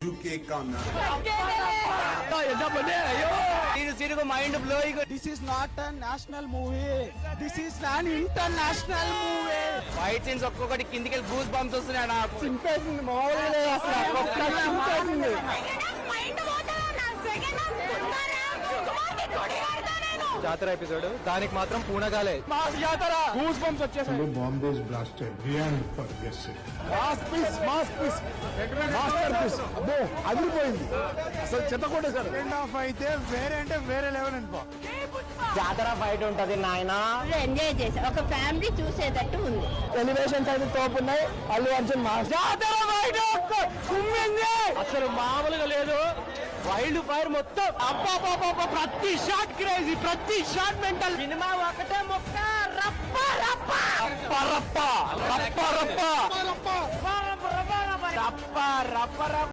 झुके का ना mind blowing. This is not a national movie. This is an international movie. Fight scenes ఒక్కొక్కటి కిందికి వెళ్ళి గూస్ బంప్స్ వస్తున్నాయి నాకు. చింపేసింది మామూలుగా లేదు అసలు. ఒక్కసారి చింపేసింది. జాతర ఎపిసోడ్ దానికి మాత్రం పూనగాలే. మాస్ జాతర గూస్ బంప్స్ వచ్చేసాయి. Bombay is blasted beyond forgetting. Mass piece masterpiece. అబ్బో అదిరిపోయింది అసలు, చెత్త కొట్టేశారు. సెకండ్ హాఫ్ అయితే వేరే అంటే వేరే లెవెల్ అనుకో. జాతర ఫైట్ ఉంటది నాయన. ఎంజాయ్ చేసా, ఒక ఫ్యామిలీ చూసేటట్టు ఉంది. ఎలివేషన్స్ అయితే తోపు ఉన్నాయి. అల్లు అర్జున్ మాస్ జాతర ఫైట్ కుమ్మింది అసలు మామూలుగా లేదు. వైల్డ్ ఫైర్ మొత్తం అబ్బా ప్రతి షాట్ క్రేజీ, ప్రతి షాట్ మెంటల్. సినిమా ఒకటే మొక్క రప్ప రప్ప రప్ప రప్ప రప్ప రప్ప రప్ప రప్ప రప్ప రప్ప రప్ప.